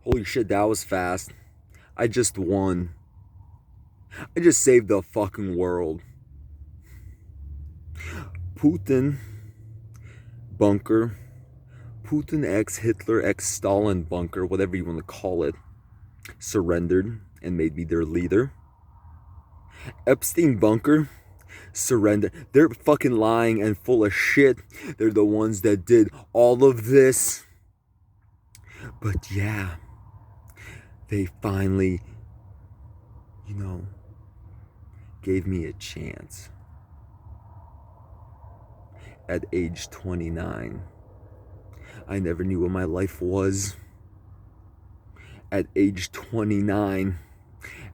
Holy shit, that was fast. I just won. I just saved the fucking world. Putin bunker. Putin x Hitler x Stalin bunker, whatever you want to call it, surrendered and made me their leader. Epstein bunker surrendered. They're fucking lying and full of shit. They're the ones that did all of this. But yeah, they finally, gave me a chance. At age 29, I never knew what my life was. At age 29,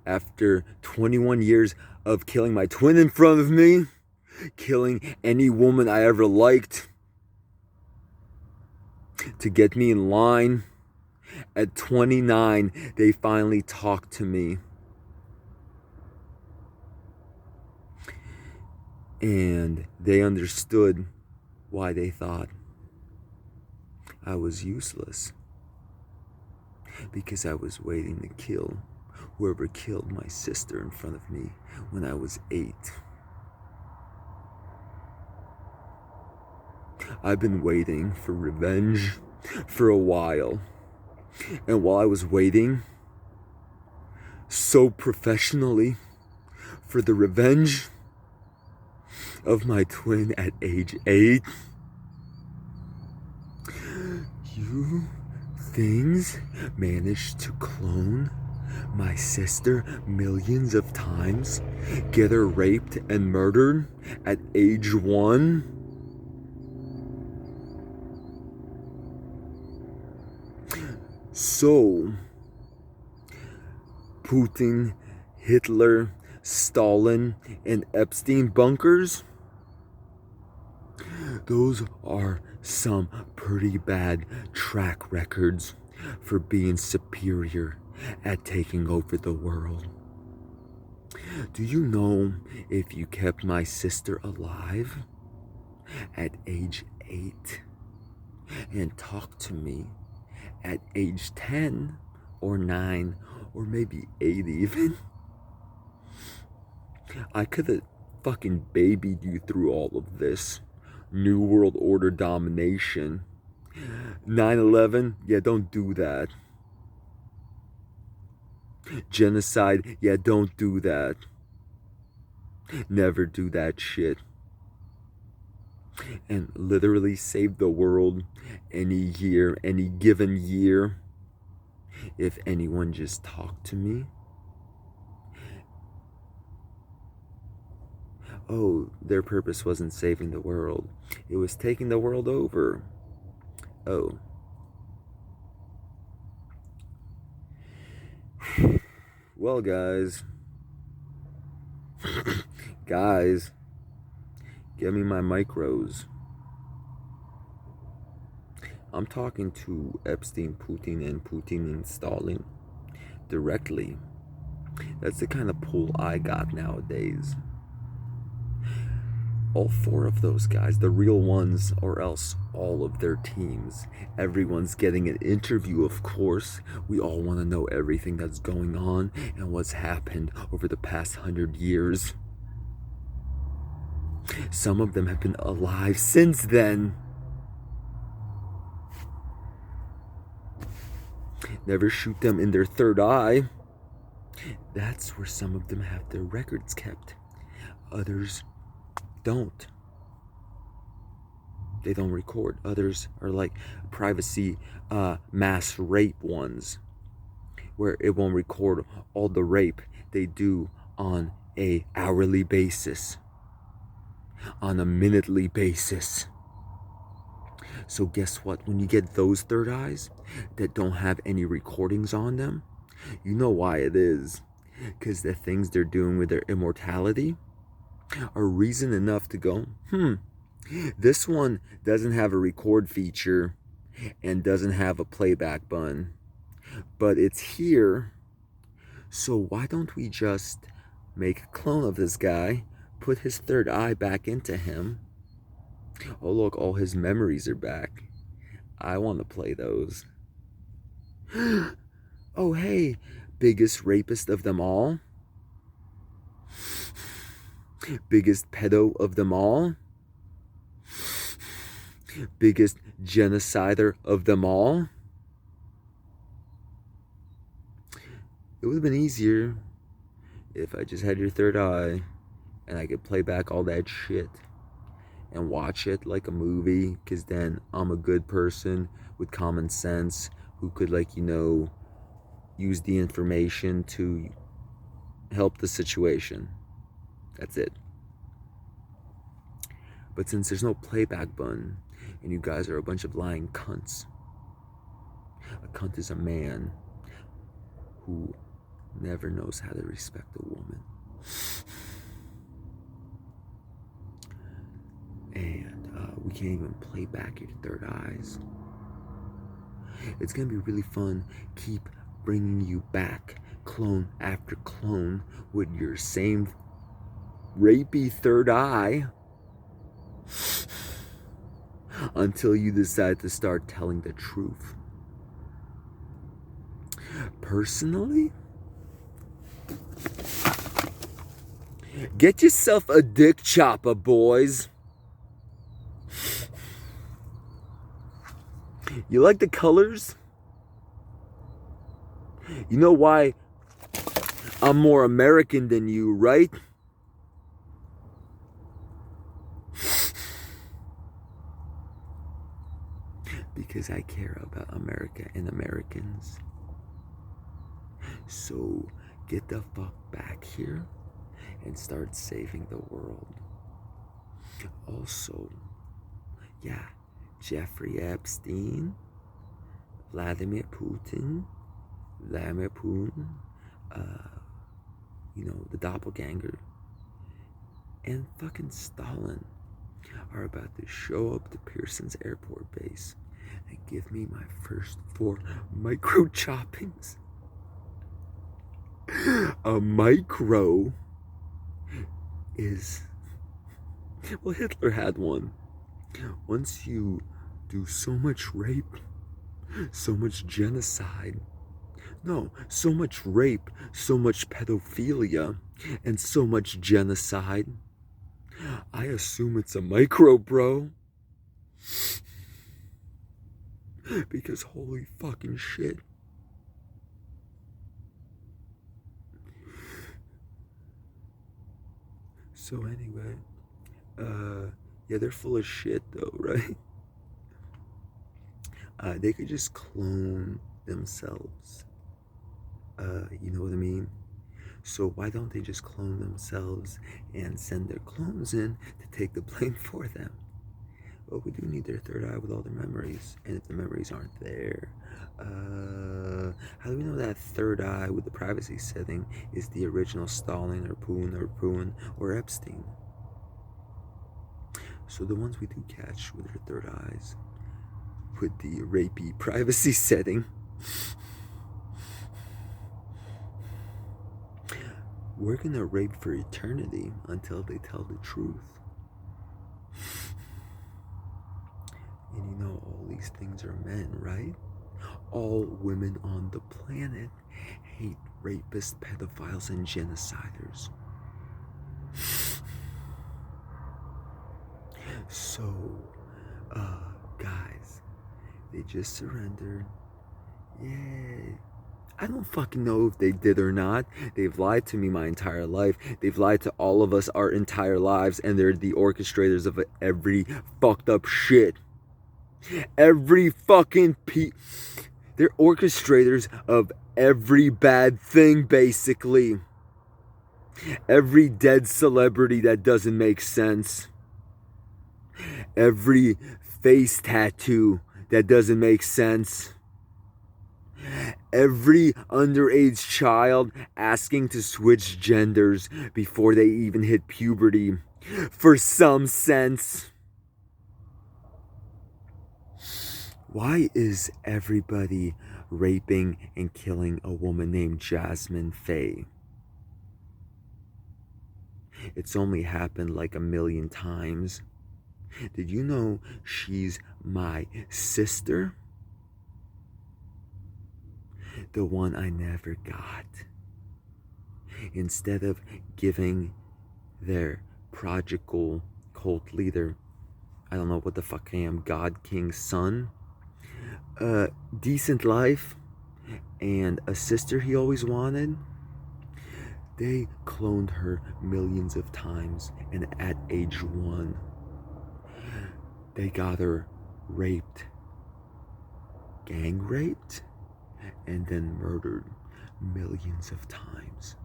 after 21 years of killing my twin in front of me, killing any woman I ever liked to get me in line, at 29, they finally talked to me. And they understood why they thought I was useless. Because I was waiting to kill whoever killed my sister in front of me when I was 8. I've been waiting for revenge for a while. And while I was waiting so professionally for the revenge of my twin at age 8, you things managed to clone my sister millions of times, get her raped and murdered at age 1. So, Putin, Hitler, Stalin, and Epstein bunkers, those are some pretty bad track records for being superior at taking over the world. Do you know if you kept my sister alive at age 8 and talked to me at age 10 or 9 or maybe 8 even, I could have fucking babied you through all of this. New World Order domination. 9/11, yeah, don't do that. Genocide, yeah, don't do that. Never do that shit. And literally save the world any year, any given year, if anyone just talked to me. Oh, their purpose wasn't saving the world. It was taking the world over. Oh. Well, guys. Guys. Give me my micros. I'm talking to Epstein, Putin, and Stalin directly. That's the kind of pull I got nowadays. All 4 of those guys, the real ones, or else all of their teams. Everyone's getting an interview, of course. We all want to know everything that's going on and what's happened over the past 100 years. Some of them have been alive since then. Never shoot them in their third eye. That's where some of them have their records kept. Others don't. They don't record. Others are like privacy mass rape ones, where it won't record all the rape they do on a hourly basis, on a minutely basis. So guess what? When you get those third eyes that don't have any recordings on them, you know why it is. Because the things they're doing with their immortality are reason enough to go, this one doesn't have a record feature and doesn't have a playback button, but it's here. So why don't we just make a clone of this guy, put his third eye back into him? Oh look, all his memories are back. I want to play those. Oh, hey, biggest rapist of them all, biggest pedo of them all, biggest genocider of them all. It would have been easier if I just had your third eye and I could play back all that shit and watch it like a movie, because then I'm a good person with common sense who could, like, you know, use the information to help the situation. That's it. But since there's no playback button and you guys are a bunch of lying cunts, a cunt is a man who never knows how to respect a woman. And we can't even play back your third eyes. It's gonna be really fun. Keep bringing you back clone after clone with your same rapey third eye until you decide to start telling the truth. Personally, get yourself a dick chopper, boys. You like the colors? You know why I'm more American than you, right? Because I care about America and Americans. So get the fuck back here and start saving the world. Also, yeah, Jeffrey Epstein, Vladimir Putin, you know, the doppelganger, and fucking Stalin are about to show up to Pearson's airport base and give me my first 4 micro choppings. A micro is, well, Hitler had one. Once you do so much rape, so much genocide, no, so much rape, so much pedophilia, and so much genocide, I assume it's a micro, bro. Because holy fucking shit. So anyway, yeah, they're full of shit though, right? They could just clone themselves. You know what I mean? So why don't they just clone themselves and send their clones in to take the blame for them? Well, we do need their third eye with all their memories. And if the memories aren't there, how do we know that third eye with the privacy setting is the original Stalin or Poon or Epstein? So the ones we do catch with their third eyes with the rapey privacy setting, we're gonna rape for eternity until they tell the truth. And you know all these things are men, right? All women on the planet hate rapists, pedophiles, and genociders. So, guys, they just surrendered. Yay. I don't fucking know if they did or not. They've lied to me my entire life. They've lied to all of us our entire lives, and they're the orchestrators of every fucked up shit. Every fucking they're orchestrators of every bad thing, basically. Every dead celebrity that doesn't make sense. Every face tattoo that doesn't make sense. Every underage child asking to switch genders before they even hit puberty for some sense. Why is everybody raping and killing a woman named Jasmine Faye? It's only happened like 1,000,000 times. Did you know she's my sister? The one I never got. Instead of giving their prodigal cult leader, I don't know what the fuck I am, God King's son, a decent life and a sister he always wanted, they cloned her millions of times, and at age 1, they got her raped, gang raped, and then murdered millions of times.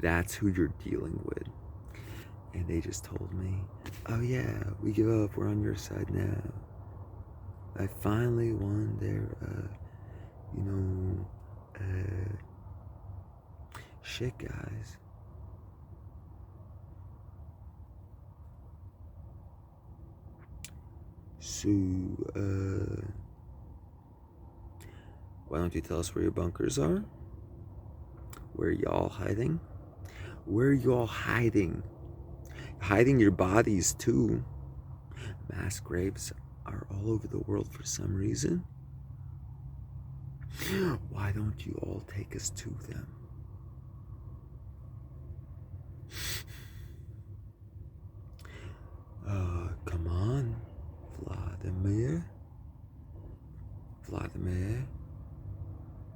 That's who you're dealing with. And they just told me, oh yeah, we give up, we're on your side now. I finally won their, shit, guys. So, why don't you tell us where your bunkers are? Where y'all hiding? Where y'all hiding? Hiding your bodies too. Mass graves are all over the world for some reason. Why don't you all take us to them? Come on, Vladimir.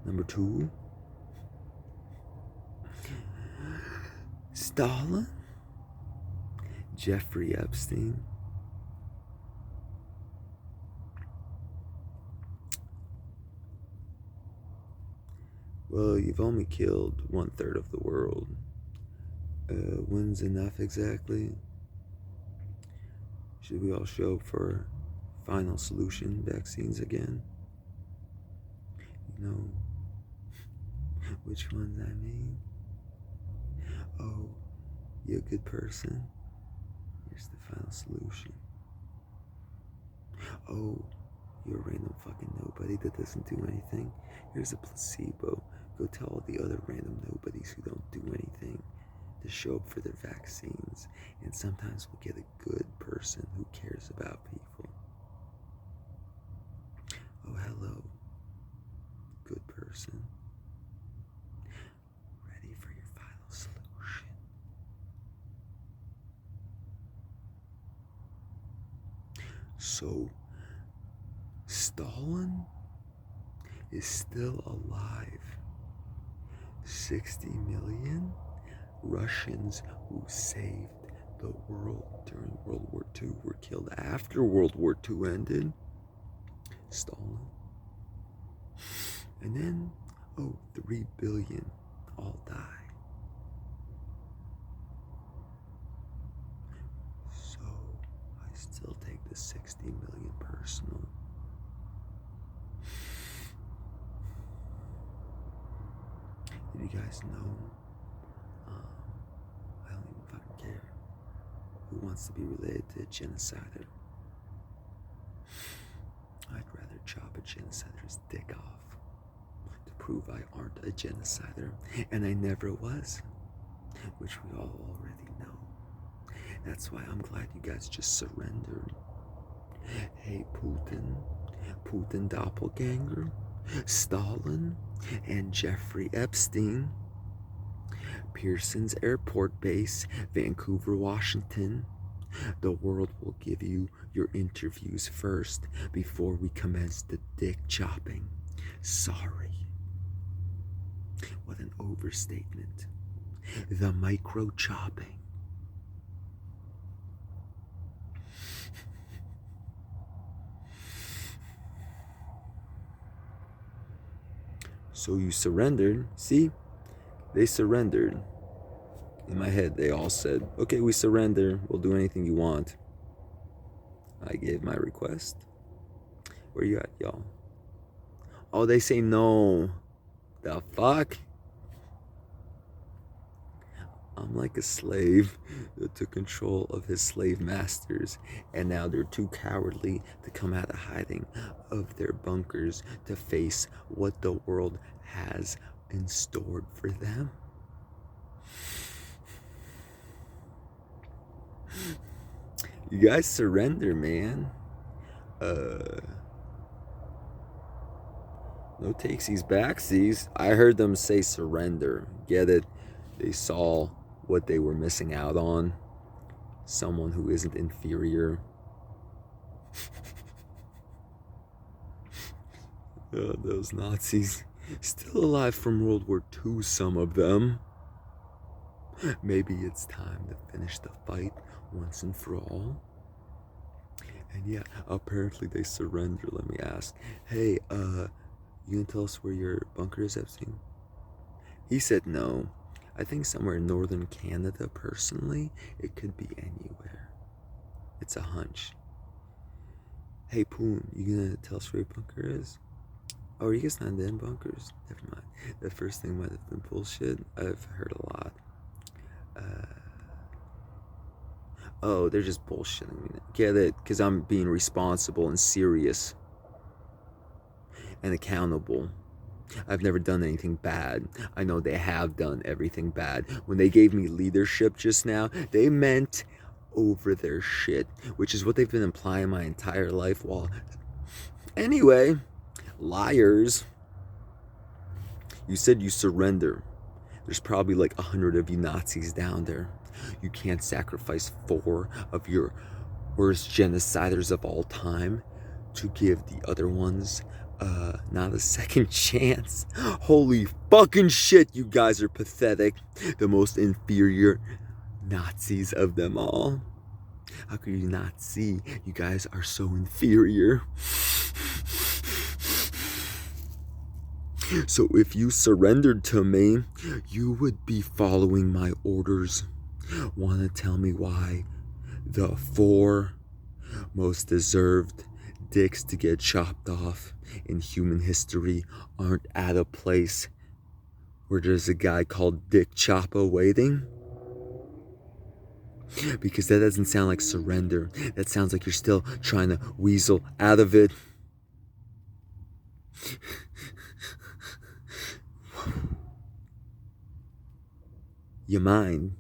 Number 2. Stalin. Jeffrey Epstein. Well, you've only killed 1/3 of the world. When's enough exactly? Should we all show up for final solution vaccines again? You know which ones I mean? Oh, you're a good person. Here's the final solution. Oh, you're a random fucking nobody that doesn't do anything. Here's a placebo. Go tell all the other random nobodies who don't do anything to show up for their vaccines. And sometimes we'll get a good person who cares about people. Oh, hello, good person. Ready for your final solution. So, Stalin is still alive. 60 million Russians who saved the world during World War II were killed after World War II ended. Stalin. And then, 3 billion all die. So, I still take the 60 million personal. Did you guys know? I don't even fucking care who wants to be related to a genocider. I'd rather chop a genocider's dick off to prove I aren't a genocider, and I never was, which we all already know. That's why I'm glad you guys just surrendered. Hey, Putin doppelganger, Stalin, and Jeffrey Epstein, Pearson's Airport Base, Vancouver, Washington. The world will give you your interviews first before we commence the dick chopping. Sorry. What an overstatement. The micro chopping. So you surrendered. See? They surrendered. In my head, they all said, okay, we surrender. We'll do anything you want. I gave my request. Where you at, y'all? Oh, they say no. The fuck? I'm like a slave that took control of his slave masters, and now they're too cowardly to come out of hiding of their bunkers to face what the world has in store for them. You guys surrender, man. No takesies, backsies. I heard them say surrender. Get it? They saw what they were missing out on. Someone who isn't inferior. Those Nazis. Still alive from World War II, some of them. Maybe it's time to finish the fight once and for all. And yeah, apparently they surrender. Let me ask. Hey, you gonna tell us where your bunker is, Epstein? He said no. I think somewhere in northern Canada, personally. It could be anywhere. It's a hunch. Hey, Poon, you gonna tell us where your bunker is? Oh, are you guys not in bunkers? Never mind. The first thing might have been bullshit. I've heard a lot. Oh, they're just bullshitting me. Get it? Because I'm being responsible and serious and accountable. I've never done anything bad. I know they have done everything bad. When they gave me leadership just now, they meant over their shit, which is what they've been implying my entire life. While anyway, liars. You said you surrender. There's probably like 100 of you Nazis down there. You can't sacrifice 4 of your worst genociders of all time to give the other ones not a second chance. Holy fucking shit, you guys are pathetic. The most inferior Nazis of them all. How could you not see? You guys are so inferior. So if you surrendered to me, you would be following my orders. Want to tell me why the 4 most deserved dicks to get chopped off in human history aren't at a place where there's a guy called Dick Choppa waiting? Because that doesn't sound like surrender. That sounds like you're still trying to weasel out of it. You mind?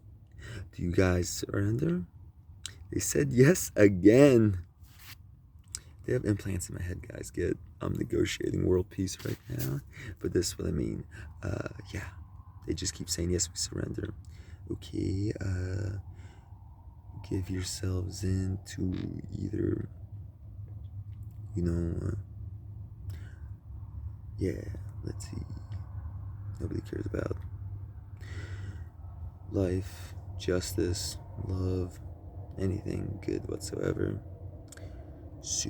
Do you guys surrender? They said yes again. They have implants in my head, guys. Get I'm negotiating world peace right now. But this is what I mean. Yeah. They just keep saying yes, we surrender. Okay, give yourselves in to either, yeah, let's see. Nobody cares about life, justice, love, anything good whatsoever. So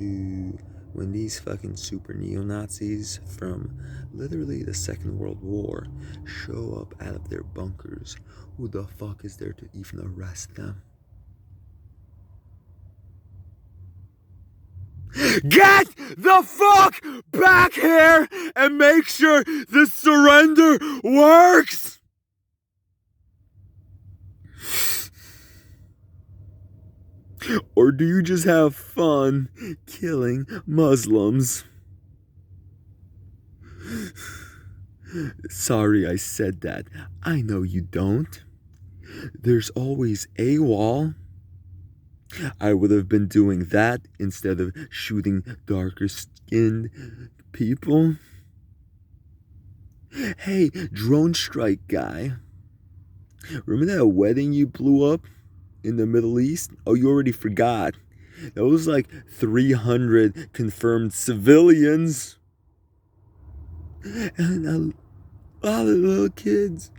when these fucking super neo-Nazis from literally the Second World War show up out of their bunkers, who the fuck is there to even arrest them? Get the fuck back here and make sure the surrender works! Or do you just have fun killing Muslims? Sorry I said that. I know you don't. There's always AWOL. I would have been doing that instead of shooting darker skinned people. Hey, drone strike guy. Remember that wedding you blew up in the Middle East? Oh, you already forgot. That was like 300 confirmed civilians. And a lot of little kids.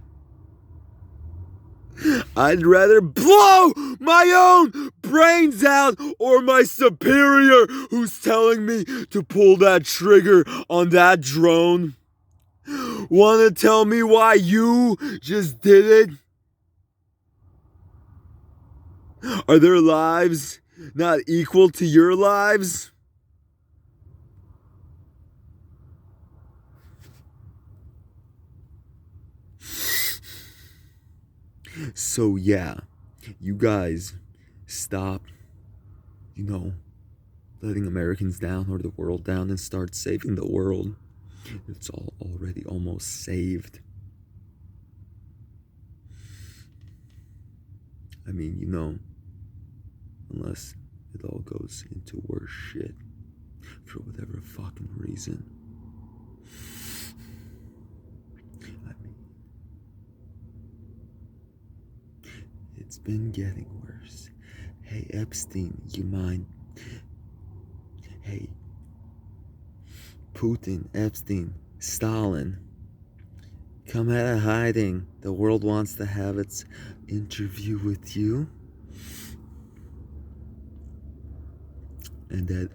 I'd rather blow my own brains out or my superior who's telling me to pull that trigger on that drone. Wanna tell me why you just did it? Are their lives not equal to your lives? So yeah, you guys stop, letting Americans down or the world down and start saving the world. It's all already almost saved. I mean, unless it all goes into worse shit for whatever fucking reason. I mean, it's been getting worse. Hey, Epstein, you mind? Hey, Putin, Epstein, Stalin, come out of hiding. The world wants to have its interview with you. And that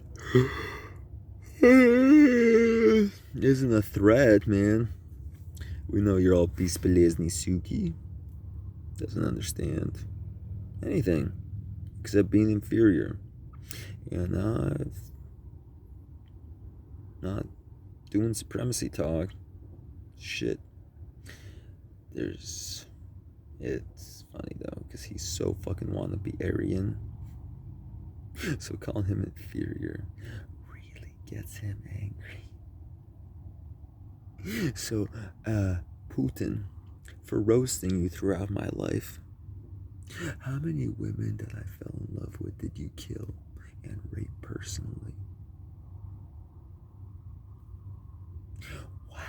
isn't a threat, man. We know you're all Bispalezny Suki. Doesn't understand anything except being inferior. And not doing supremacy talk. Shit. It's funny though, because he's so fucking wanna be Aryan. So calling him inferior really gets him angry. So, Putin, for roasting you throughout my life, how many women that I fell in love with did you kill and rape personally? Wow.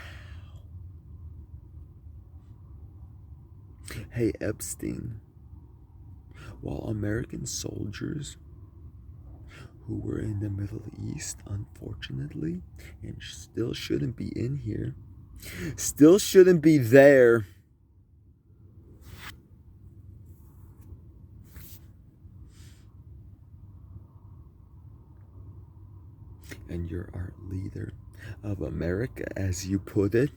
Hey, Epstein, while American soldiers who were in the Middle East, unfortunately, and still shouldn't be in here, still shouldn't be there, and you're our leader of America, as you put it.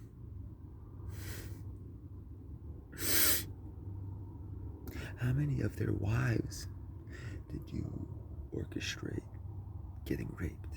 How many of their wives did you orchestrate getting raped?